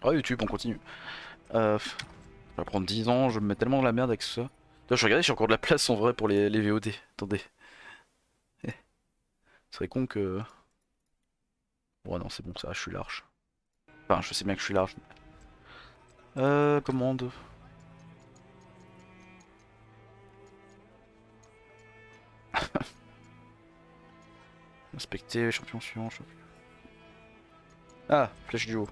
Ouais, YouTube, on continue. Ça va prendre 10 ans, je me mets tellement dans la merde avec ça. Putain, je regardais, j'ai encore de la place en vrai pour les VOD. Attendez. Eh, ce serait con que. Ouais, non, c'est bon, ça, je suis large. Enfin, je sais bien que je suis large. Commande. Inspecter, champion suivant. Ah, flèche du haut.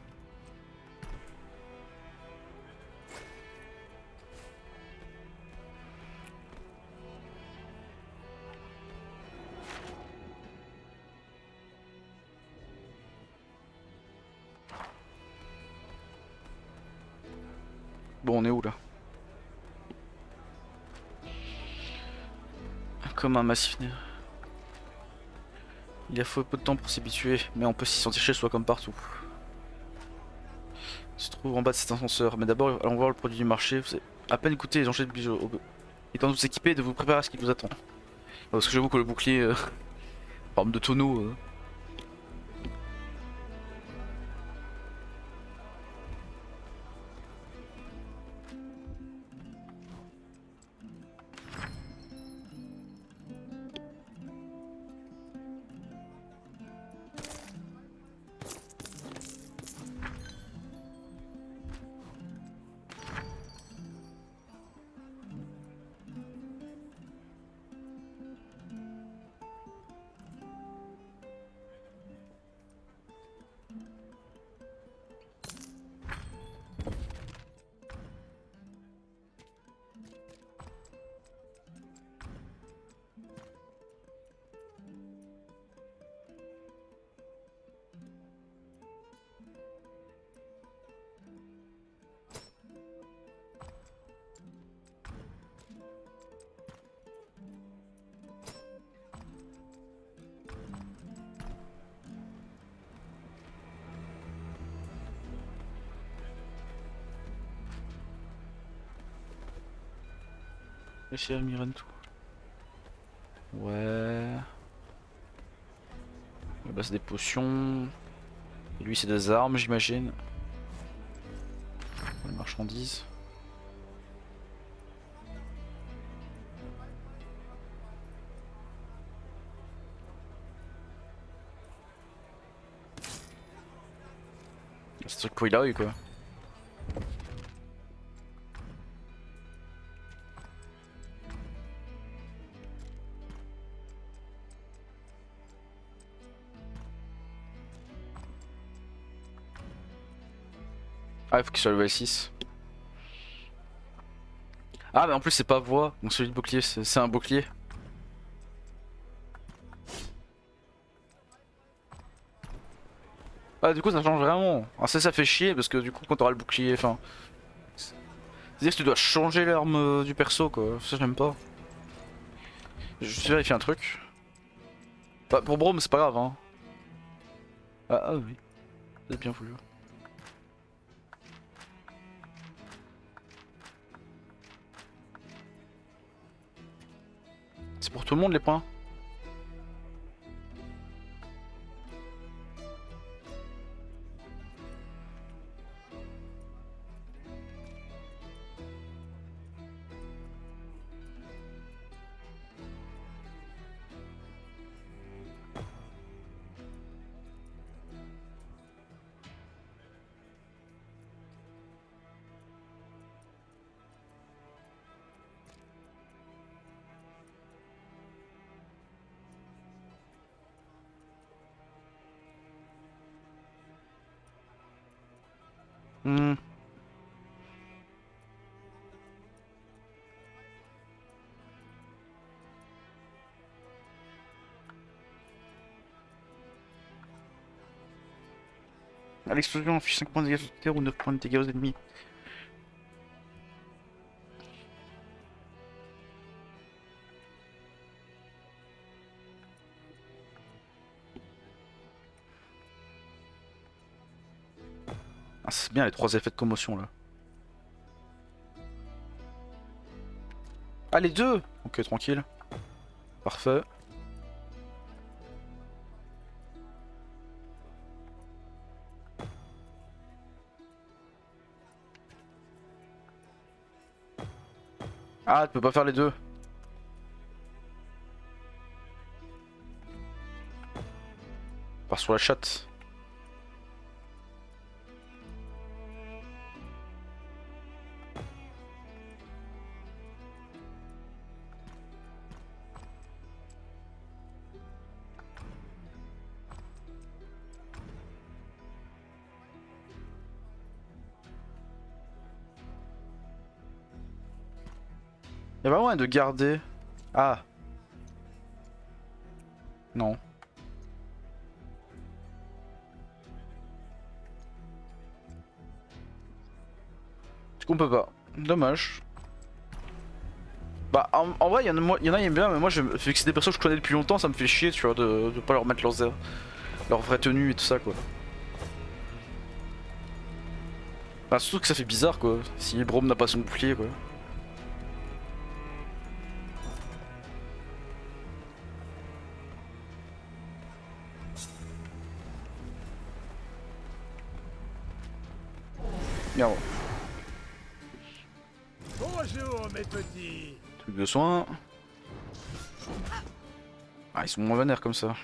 Bon, on est où là? Comme un massif né. Il a faut peu de temps pour s'habituer, mais on peut s'y sentir chez soi comme partout. Il se trouve en bas de cet ascenseur, mais d'abord allons voir le produit du marché. Vous avez à peine écouté les enjeux de bijoux. Il est temps de vous équiper et de vous préparer à ce qui vous attend. Parce que j'avoue que le bouclier, en forme de tonneau. Laissez Miren tout. Ouais. Bah, c'est des potions. Et lui, c'est des armes, j'imagine. Les marchandises. C'est un truc pour Hilary quoi. Ah, il faut qu'il soit level 6. Ah, mais en plus, c'est pas voix. Donc celui de bouclier, c'est un bouclier. Ah, du coup, ça change vraiment. Ah, ça fait chier parce que du coup, quand t'auras le bouclier, enfin. C'est-à-dire que tu dois changer l'arme du perso quoi. Ça, j'aime pas. Je vais vérifier un truc. Bah, pour Braum, c'est pas grave hein. Ah oui, c'est bien voulu. C'est pour tout le monde les points. Hmm. À l'explosion, on fiche 5 points de dégâts sur terre ou 9 points de dégâts aux ennemis. Ah, c'est bien les 3 effets de commotion là. Ah, les deux. Ok, tranquille. Parfait. Ah, tu peux pas faire les deux. Part sur la chatte. Y'a pas moyen de garder. Ah. Non. Du coup on peut pas. Dommage. Bah en vrai y en a qui aiment bien, mais moi vu que c'est des persos que je connais depuis longtemps, ça me fait chier tu vois de pas leur mettre leur vraie tenue et tout ça quoi. Bah surtout que ça fait bizarre quoi, si Braum n'a pas son bouclier quoi. Merde. Bonjour mes petits. Truc de soin. Ah ils sont moins vénères comme ça.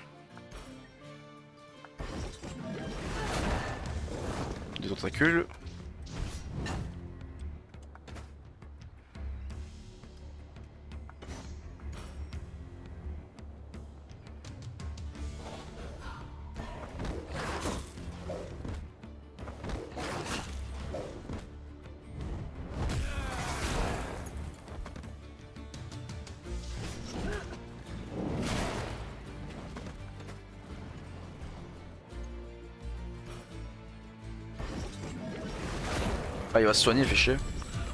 Des tentacules. Ah il va se soigner, fait chier.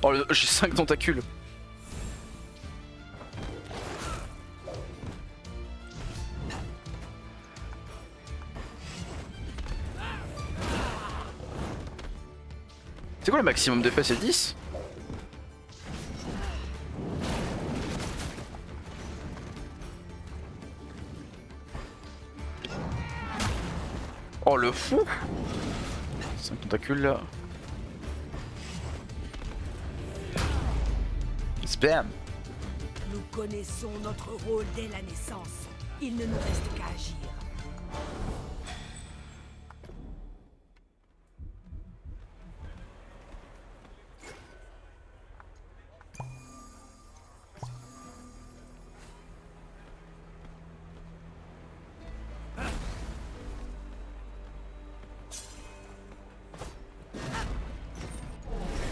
Oh j'ai 5 tentacules. C'est quoi le maximum d'effet? C'est 10? Oh le fou! 5 tentacules là. Spam! Nous connaissons notre rôle dès la naissance. Il ne nous reste qu'à agir.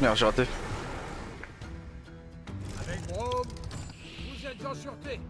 Merde, j'ai raté. Avec Braum, vous êtes en sûreté.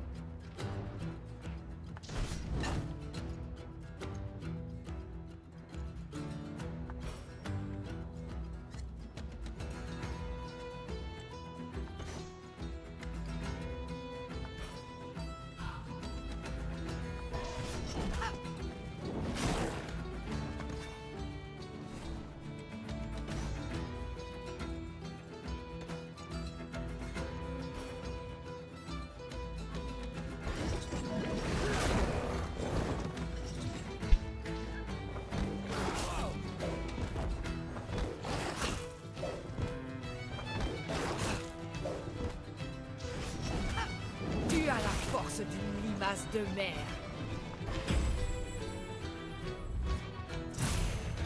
Tu as la force d'une limace de mer.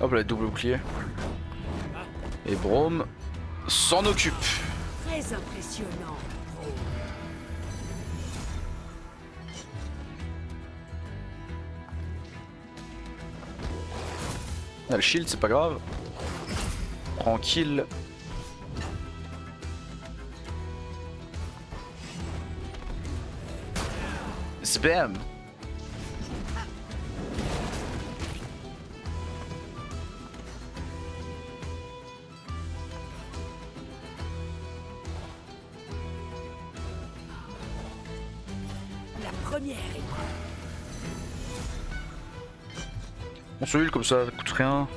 Hop là, double bouclier. Et Braum s'en occupe. Très impressionnant. On a le shield, c'est pas grave. Tranquille. Spam. La première épreuve. On se heal comme ça coûte rien.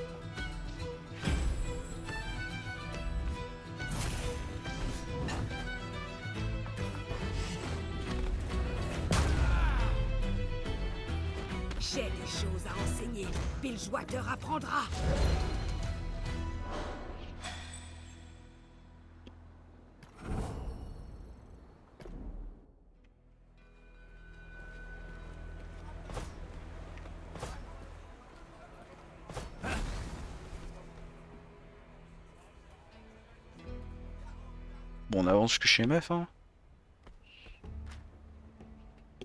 J'ai des choses à enseigner. Bilgeois te apprendra. Bon, on avance jusque chez MF, hein.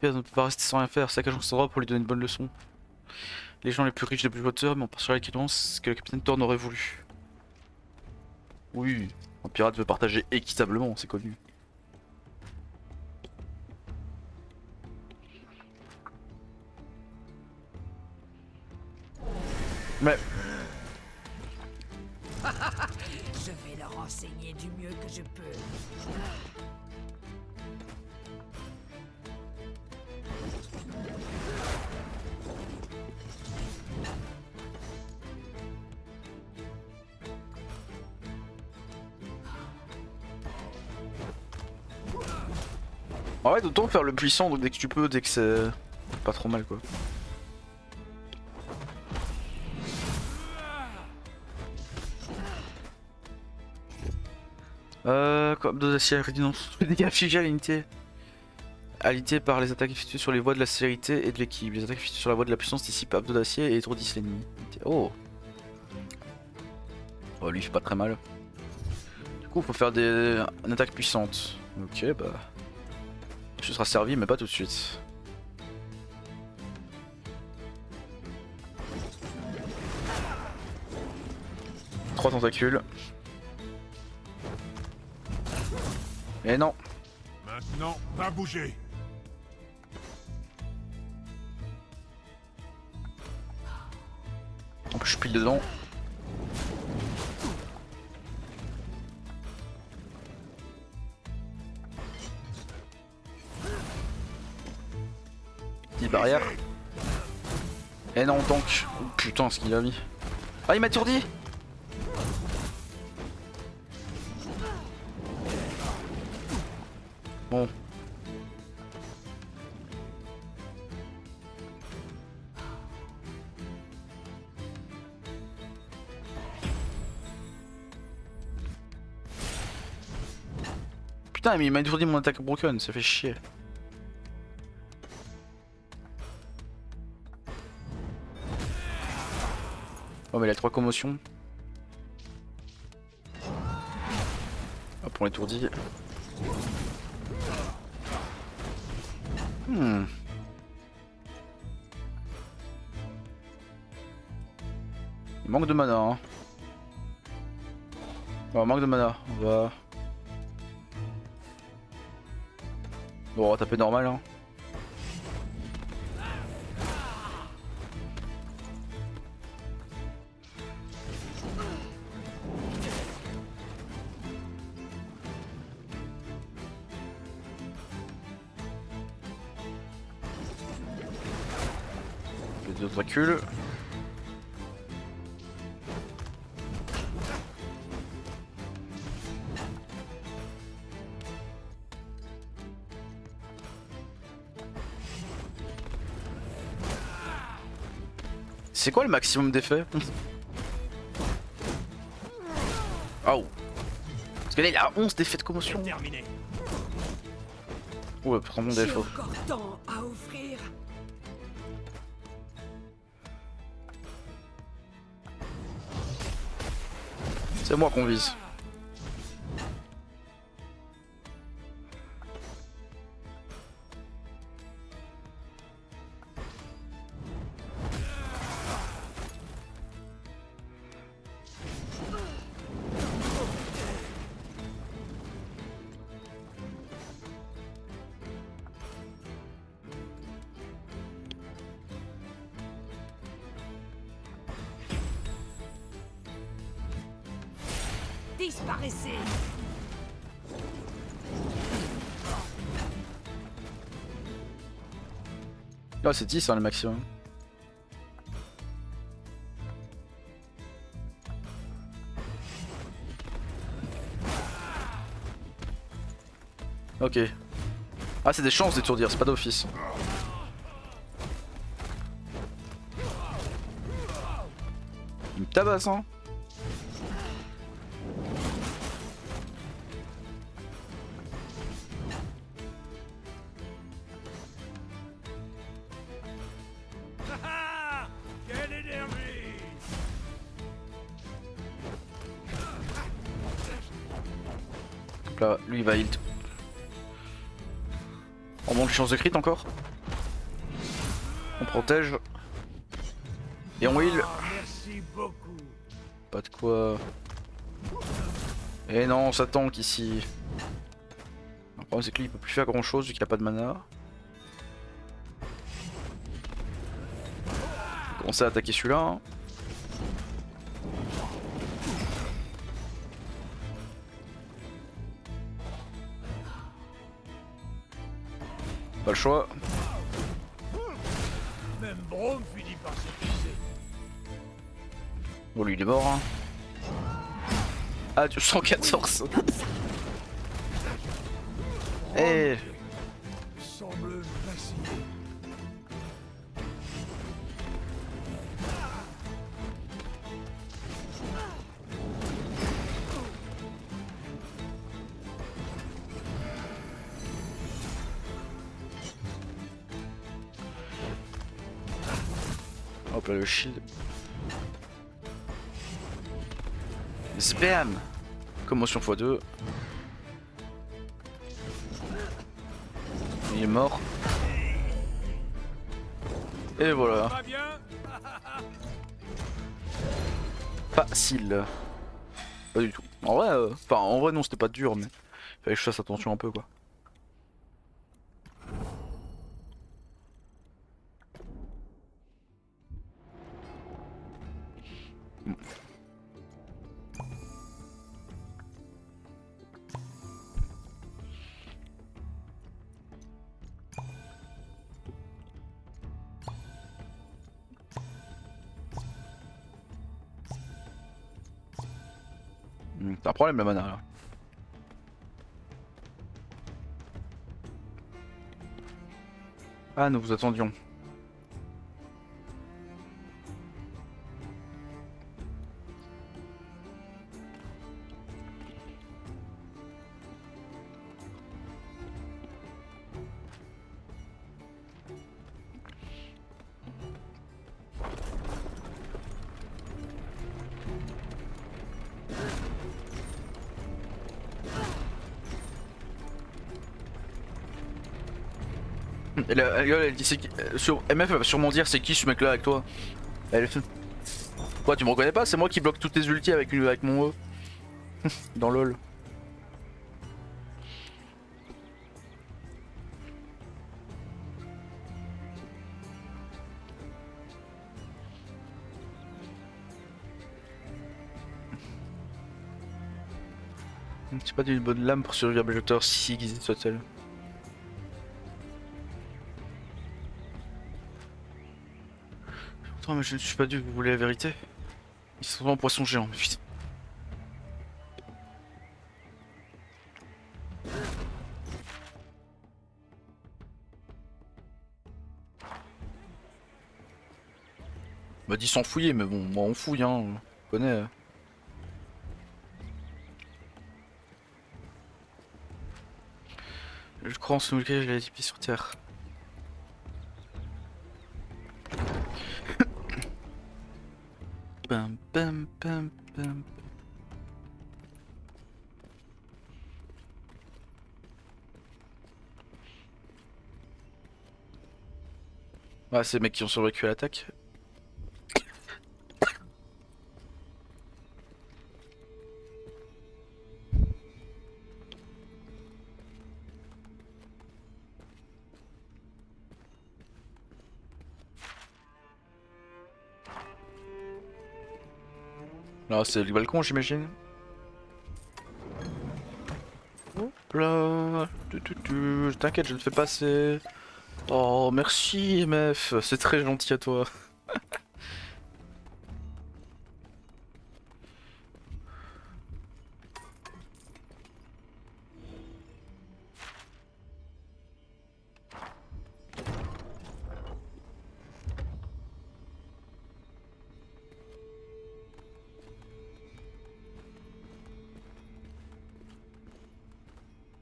On ne peut pas rester sans rien faire, saccageons cet endroit pour lui donner une bonne leçon. Les gens les plus riches de Bluewater, mais on part sur l'équivalence que le capitaine Thorne aurait voulu. Oui, un pirate veut partager équitablement, c'est connu. Mais Je vais leur enseigner du mieux que je peux. en vrai, autant faire le puissant dès que tu peux, dès que c'est pas trop mal quoi. Comme deux aciers résidence. Les dégâts infligés à l'unité. Alité par les attaques effectuées sur les voies de la célérité et de l'équipe. Les attaques effectuées sur la voie de la puissance dissipent abdos d'acier et étourdissent l'ennemi. Oh. Oh, lui il fait pas très mal. Du coup, faut faire une attaque puissante. Ok, bah. Je serai servi, mais pas tout de suite. Trois tentacules. Et non. Maintenant, pas bouger. En plus, je pile dedans. Petite barrière. Et non, tank. Oh, putain, ce qu'il a mis. Ah, il m'a étourdi. Bon. Putain, mais il m'a étourdi mon attaque broken, ça fait chier. Oh, mais il a 3 commotions. Hop, on l'étourdit. Hmm. Il manque de mana. Hein. Oh, manque de mana. On va. Bon, on va taper normal. Hein. Les deux reculent. C'est quoi le maximum d'effets? Oh. Parce que là il a 11 d'effets de commotion. Terminé. Ouais, prends mon J'ai défaut. encore tant à offrir. C'est moi qu'on vise. Disparaissez. Là c'est 10 hein, le maximum. Ok. Ah c'est des chances d'étourdir, c'est pas d'office. Il me tabasse hein. Ah, quelle énergie! Donc là, lui il va heal. On monte les chances de crit encore. On protège. Et on heal. Merci beaucoup. Pas de quoi. Et non, ça tank ici. Le problème c'est que lui il peut plus faire grand chose vu qu'il a pas de mana. On va commencer à attaquer celui-là. Hein. Pas le choix. Même Braum finit par s'épuiser. Bon lui il est mort. Hein. Ah du 114. Eh Semble vaciller. Hop là le shield. Spam. Commotion x2. Il est mort. Et voilà. Pas bien? Facile. Pas du tout. En vrai, en vrai non c'était pas dur mais fallait que je fasse attention un peu quoi. T'as un problème la mana là. Ah nous vous attendions. Et la gueule elle dit c'est qui sur MF elle va sûrement dire c'est qui ce mec là avec toi. Elle fait quoi tu me reconnais pas? C'est moi qui bloque toutes tes ultis avec mon E. Dans LOL. C'est pas d'une bonne lame pour survivre à Bléjoteur si aiguisé soit-elle. Attends mais je ne suis pas dû, vous voulez la vérité? Ils sont en poisson géant, mais putain. M'a dit sans fouiller mais bon moi on fouille hein, on connaît. Je crois en ce lequel j'ai les pieds sur terre. Bam bam bam bam. Ah c'est les mecs qui ont survécu à l'attaque. Là c'est le balcon j'imagine. Hop là. T'inquiète je le fais passer. Oh merci MF, c'est très gentil à toi.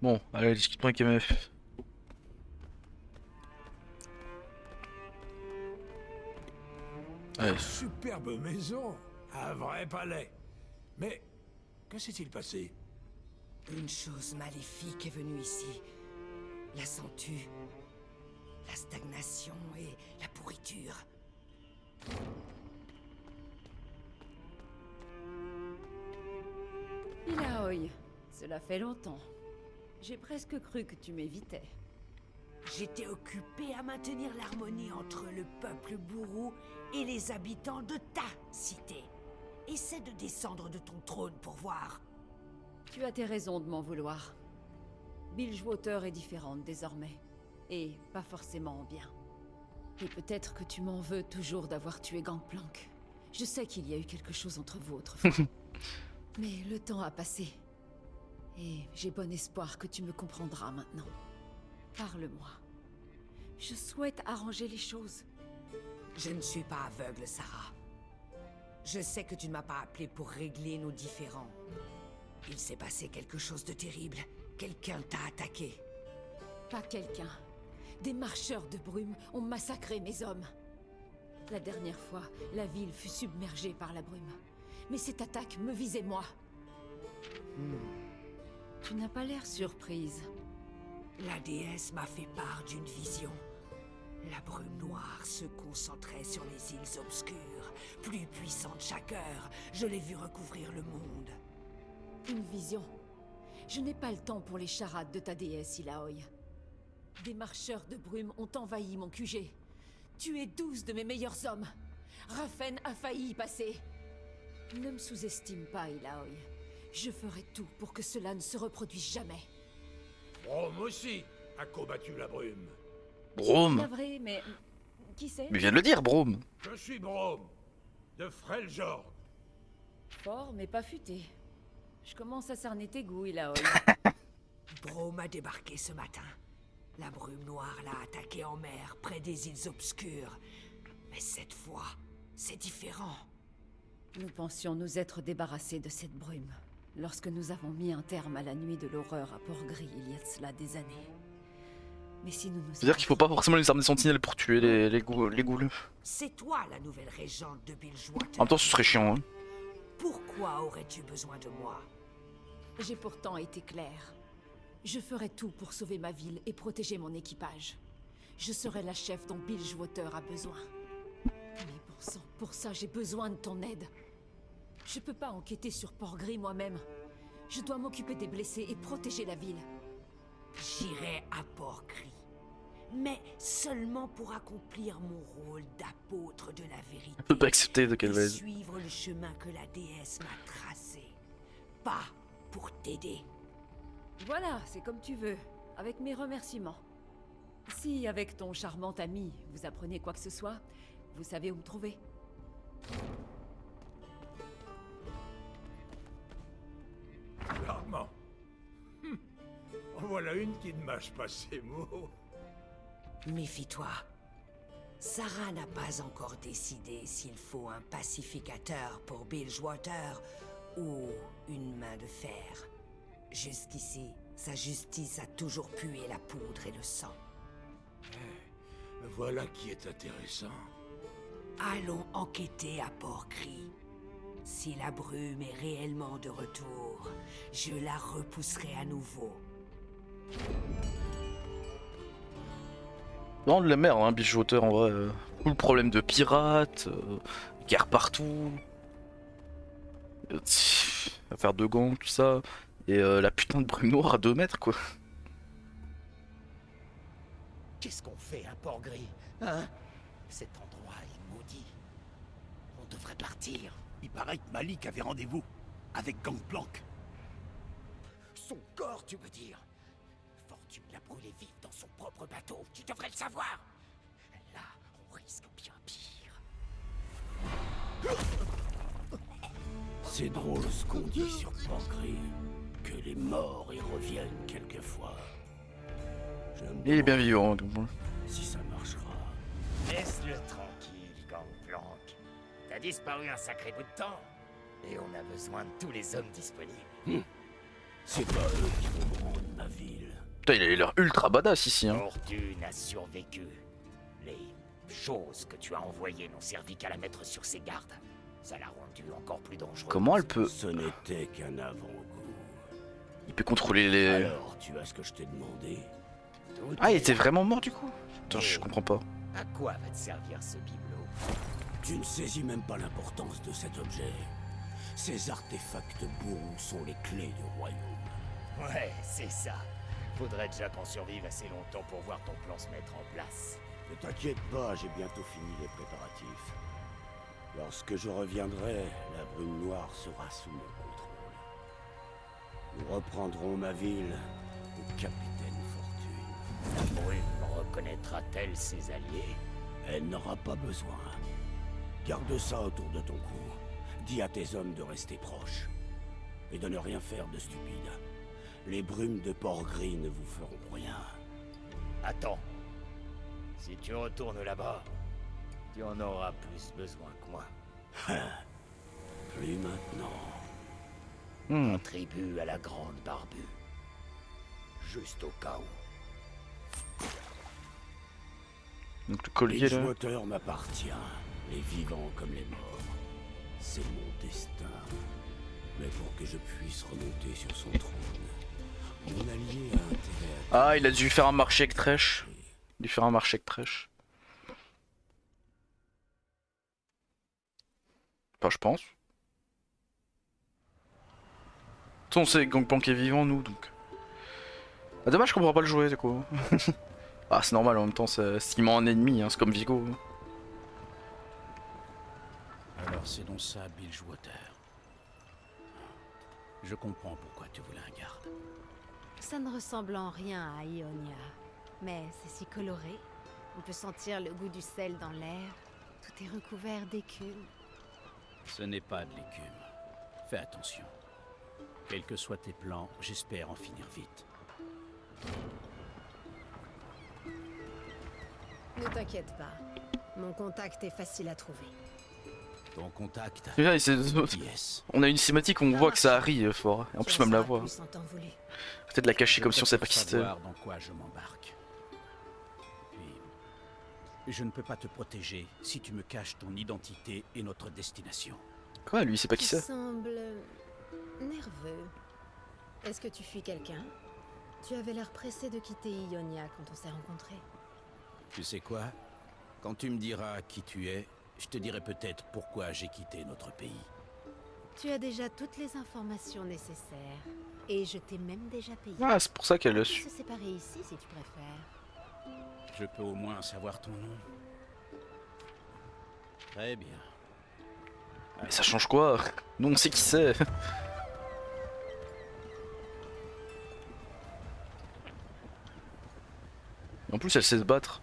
Bon, allez discutons avec MF. Allez. Superbe maison, un vrai palais. Mais que s'est-il passé? Une chose maléfique est venue ici. La sens-tu? La stagnation et la pourriture. Ilaoi, cela fait longtemps. J'ai presque cru que tu m'évitais. J'étais occupé à maintenir l'harmonie entre le peuple bourrou et les habitants de ta cité. Essaie de descendre de ton trône pour voir. Tu as tes raisons de m'en vouloir. Bilgewater est différente désormais. Et pas forcément en bien. Et peut-être que tu m'en veux toujours d'avoir tué Gangplank. Je sais qu'il y a eu quelque chose entre vous autrefois. Mais le temps a passé. Et j'ai bon espoir que tu me comprendras maintenant. Parle-moi. Je souhaite arranger les choses. Je ne suis pas aveugle, Sarah. Je sais que tu ne m'as pas appelé pour régler nos différends. Il s'est passé quelque chose de terrible. Quelqu'un t'a attaqué. Pas quelqu'un. Des marcheurs de brume ont massacré mes hommes. La dernière fois, la ville fut submergée par la brume. Mais cette attaque me visait moi. Tu n'as pas l'air surprise. La déesse m'a fait part d'une vision. La brume noire se concentrait sur les îles obscures. Plus puissante chaque heure, je l'ai vue recouvrir le monde. Une vision. Je n'ai pas le temps pour les charades de ta déesse, Ilaoi. Des marcheurs de brume ont envahi mon QG. Tué 12 de mes meilleurs hommes. Raffen a failli y passer. Ne me sous-estime pas, Ilaoi. Je ferai tout pour que cela ne se reproduise jamais. Brom aussi a combattu la brume. Brom. Navré, mais... Qui c'est? Mais viens de le dire, Brom. Je suis Brom, de Freljord. Fort, mais pas futé. Je commence à cerner tes goûts, Ilaoi. Brom a débarqué ce matin. La brume noire l'a attaqué en mer, près des îles obscures. Mais cette fois, c'est différent. Nous pensions nous être débarrassés de cette brume, lorsque nous avons mis un terme à la nuit de l'horreur à Port-Gris il y a de cela des années. Mais si nous nous... C'est-à-dire qu'il faut pas forcément les armes des sentinelles pour tuer les ghouls. C'est toi la nouvelle régente de Bilgewater. En même temps, ce serait chiant, hein. Pourquoi aurais-tu besoin de moi? J'ai pourtant été claire. Je ferai tout pour sauver ma ville et protéger mon équipage. Je serai la chef dont Bilgewater a besoin. Mais pour ça, j'ai besoin de ton aide. Je peux pas enquêter sur Port-Gris moi-même. Je dois m'occuper des blessés et protéger la ville. J'irai à Port-Gris, mais seulement pour accomplir mon rôle d'apôtre de la vérité. Je peux pas accepter de quelle et veille. suivre le chemin que la déesse m'a tracé. Pas pour t'aider. Voilà, c'est comme tu veux, avec mes remerciements. Si, avec ton charmant ami, vous apprenez quoi que ce soit, vous savez où me trouver. Charmant. En voilà une qui ne mâche pas ses mots. Méfie-toi. Sarah n'a pas encore décidé s'il faut un pacificateur pour Bilgewater ou une main de fer. Jusqu'ici, sa justice a toujours pué la poudre et le sang. Voilà qui est intéressant. Allons enquêter à Port-Gris. Si la brume est réellement de retour, je la repousserai à nouveau. Vraiment de la merde, hein, Bilgewater en vrai. Tout le problème de pirates, guerre partout, affaire de gangs, tout ça. Et la putain de brume noire à 2 mètres, quoi. Qu'est-ce qu'on fait à Port-Gris, hein? Cet endroit est maudit. On devrait partir. Il paraît que Malik avait rendez-vous avec Gangplank. Son corps, tu veux dire? Fortune l'a brûlé vive dans son propre bateau. Tu devrais le savoir. Là, on risque bien pire. C'est drôle ce qu'on dit sur Port-Gris, que les morts y reviennent quelquefois. Je me Il est bien demande vivant, donc bon. si ça marchera. Laisse-le tranquille, Gangplank. T'as disparu un sacré bout de temps. Et on a besoin de tous les hommes disponibles. C'est pas eux qui vont me rendre ma ville. Putain, il a l'air ultra badass ici, hein. Fortune a survécu. Les choses que tu as envoyées n'ont servi qu'à la mettre sur ses gardes. Ça l'a rendue encore plus dangereuse. Comment elle peut... Ce n'était qu'un avant-goût. Il peut contrôler les... Alors, tu as ce que je t'ai demandé? Tout Ah, il est était là. vraiment mort du coup? Attends, je comprends pas. À quoi va te servir ce bibelot? Tu ne saisis même pas l'importance de cet objet. Ces artefacts bourrous sont les clés du royaume. Ouais, c'est ça. Faudrait déjà qu'on survive assez longtemps pour voir ton plan se mettre en place. Ne t'inquiète pas, j'ai bientôt fini les préparatifs. Lorsque je reviendrai, la brume noire sera sous mon contrôle. Nous reprendrons ma ville au capitaine Fortune. La brume reconnaîtra-t-elle ses alliés? Elle n'aura pas besoin. Garde ça autour de ton cou. Dis à tes hommes de rester proches. Et de ne rien faire de stupide. Les brumes de Port-Gris ne vous feront rien. Attends. Si tu retournes là-bas, tu en auras plus besoin que moi. Plus maintenant. Contribue à la grande barbue. Juste au cas où. Donc le collier là. Bridgewater m'appartient. Les vivants comme les morts. C'est mon destin. Mais pour que je puisse remonter sur son trône, mon allié a intérêt à... Ah, il a dû faire un marché avec Thresh. Il a dû faire un marché avec Thresh. Enfin, je pense. De toute façon, on sait que Gangplank est vivant, nous, donc... Ah, dommage qu'on pourra pas le jouer, du coup. Ah, c'est normal, en même temps, s'il ment un ennemi, hein, c'est comme Vigo. Alors c'est donc ça, Bilgewater. Je comprends pourquoi tu voulais un garde. Ça ne ressemble en rien à Ionia, mais c'est si coloré. On peut sentir le goût du sel dans l'air. Tout est recouvert d'écume. Ce n'est pas de l'écume. Fais attention. Quels que soient tes plans, j'espère en finir vite. Ne t'inquiète pas. Mon contact est facile à trouver. Ton contact? Déjà, Yes. on a une cinématique où on voit que ça arrive fort. Et en plus, même la voix. Peut-être la cacher comme si on savait pas qui c'était. Savoir dans quoi je m'embarque. Puis, je ne peux pas te protéger si tu me caches ton identité et notre destination. Quoi, lui, il sait pas qui Tu c'est? sembles nerveux. Est-ce que tu fuis quelqu'un? Tu avais l'air pressé de quitter Ionia quand on s'est rencontrés. Tu sais quoi? Quand tu me diras qui tu es, je te dirai peut-être pourquoi j'ai quitté notre pays. Tu as déjà toutes les informations nécessaires. Et je t'ai même déjà payé. Ah, c'est pour ça qu'elle On le peut su. se séparer ici si tu préfères. Je peux au moins savoir ton nom. Très bien. Mais ça change quoi? Nous, on sait qui c'est. En plus, elle sait se battre.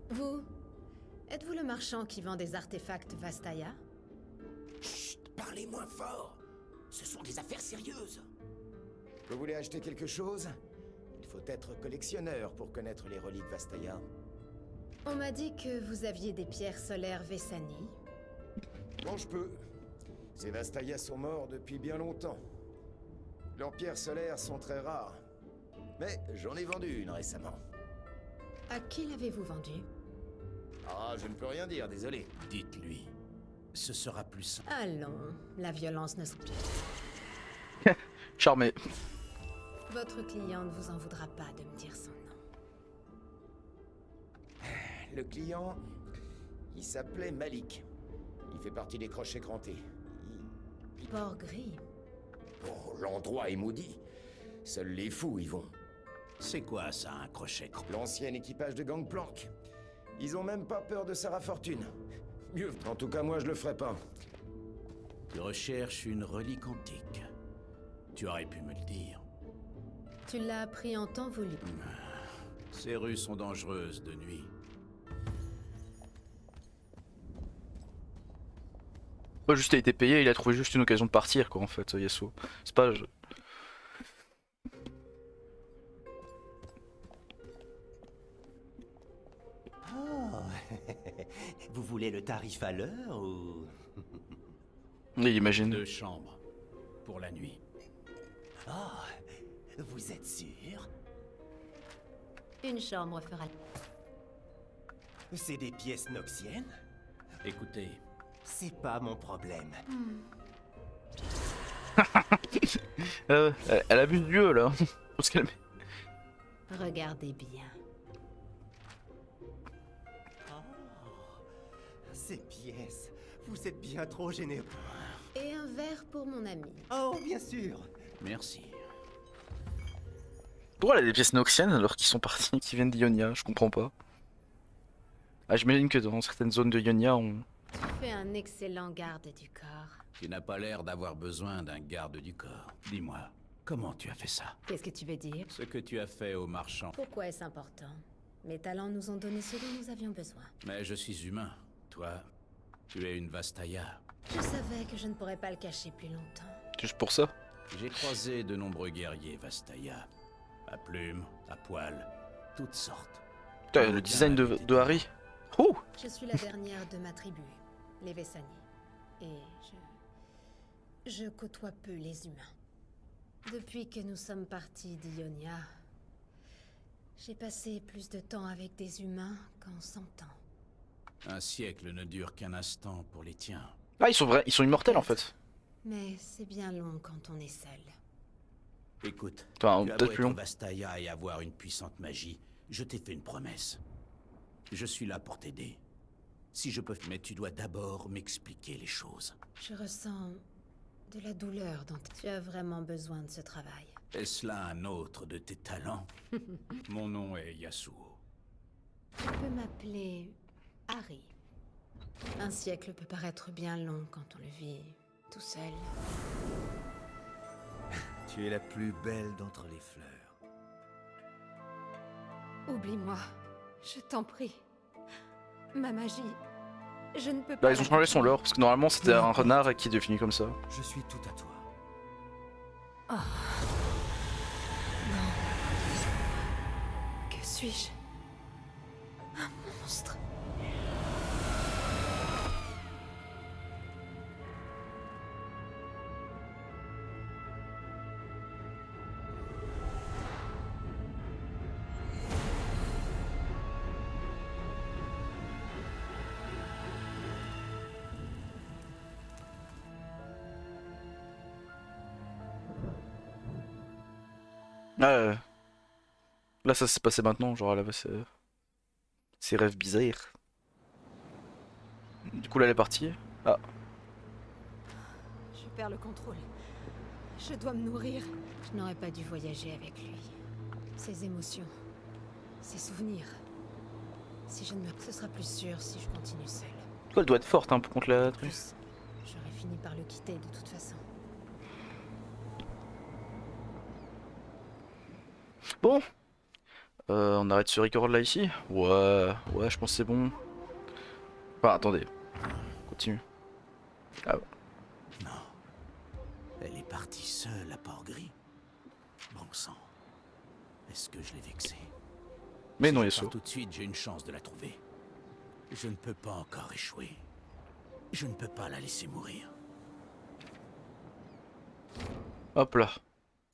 Vous, êtes-vous le marchand qui vend des artefacts Vastaya? Chut, parlez moins fort. Ce sont des affaires sérieuses. Vous voulez acheter quelque chose? Il faut être collectionneur pour connaître les reliques Vastaya. On m'a dit que vous aviez des pierres solaires Vessani. Bon, je peux. Ces Vastaya sont morts depuis bien longtemps. Leurs pierres solaires sont très rares. Mais j'en ai vendu une récemment. À qui l'avez-vous vendu? Ah, je ne peux rien dire, désolé. Dites-lui. Ce sera plus simple. Allons, la violence ne se... Charmé. Votre client ne vous en voudra pas de me dire son nom. Le client, il s'appelait Malik. Il fait partie des crochets crantés. Port gris. Bon, l'endroit est maudit. Seuls les fous y vont. C'est quoi ça, un crochet? L'ancien équipage de Gangplank. Ils ont même pas peur de Sarah Fortune. Mieux. En tout cas, moi, je le ferai pas. Tu recherches une relique antique. Tu aurais pu me le dire. Tu l'as appris en temps voulu. Ces rues sont dangereuses de nuit. Pas juste, il a été payé, il a trouvé juste une occasion de partir, quoi, en fait, Yasuo. C'est pas... Oh, vous voulez le tarif à l'heure ou... Oui, imagine. 2 chambres. Pour la nuit. Oh, vous êtes sûr? Une chambre fera... C'est des pièces noxiennes? Écoutez, C'est pas mon problème. Elle abuse du jeu là. Faut se calmer. Regardez bien. Ces pièces, vous êtes bien trop généreux. Et un verre pour mon ami. Oh, bien sûr. merci. Pourquoi elle a des pièces noxiennes alors qu'ils sont partis, qui viennent d'Ionia? Je comprends pas. Ah, j'imagine que dans certaines zones de Ionia, on... Tu fais un excellent garde du corps. Tu n'as pas l'air d'avoir besoin d'un garde du corps. Dis-moi, comment tu as fait ça? Qu'est-ce que tu veux dire? Ce que tu as fait aux marchands. Pourquoi est-ce important? Mes talents nous ont donné ce dont nous avions besoin. Mais je suis humain. Toi, tu es une Vastaya. Je savais que je ne pourrais pas le cacher plus longtemps. Juste pour ça. J'ai croisé de nombreux guerriers Vastaya. À plumes, à poil, toutes sortes. Putain, le design de Harry. Ouh. Je suis la dernière de ma tribu, les Vessani. Et je côtoie peu les humains. Depuis que nous sommes partis d'Ionia, j'ai passé plus de temps avec des humains qu'en 100 ans. Un siècle ne dure qu'un instant pour les tiens. Ah, ils sont vrais, ils sont immortels en fait. Mais c'est bien long quand on est seul. Écoute, Enfin, tu as peut-être beau plus être long. Vastaya et avoir une puissante magie, je t'ai fait une promesse. Je suis là pour t'aider. Si je peux, mais tu dois d'abord m'expliquer les choses. Je ressens de la douleur dont tu as vraiment besoin de ce travail. Est-ce là un autre de tes talents? Mon nom est Yasuo. Tu peux m'appeler Harry. Un siècle peut paraître bien long quand on le vit tout seul. Tu es la plus belle d'entre les fleurs. Oublie-moi, je t'en prie. Ma magie, je ne peux pas... Bah, ils ont changé son lore parce que normalement c'était un renard qui est devenu comme ça. Je suis tout à toi. Non. Que suis-je? Un monstre. Ah, là ça s'est passé maintenant, genre là c'est rêves bizarres. Du coup là elle est partie. Ah, Je perds le contrôle. Je dois me nourrir. Je n'aurais pas dû voyager avec lui. Ses émotions, ses souvenirs. Si je ne me... Ce sera plus sûr si je continue seule. elle doit être forte hein, contre la En truc. plus, j'aurais fini par le quitter de toute façon. Bon, on arrête ce record là ici. Ouais, je pense que c'est bon. Enfin attendez, continue. Ah, Non. Elle est partie seule à Port-Gris. Bon sang. Est-ce que je l'ai vexée? mais non Si je Yasuo. pars tout de suite, j'ai une chance de la trouver. Je ne peux pas encore échouer. Je ne peux pas la laisser mourir. Hop là.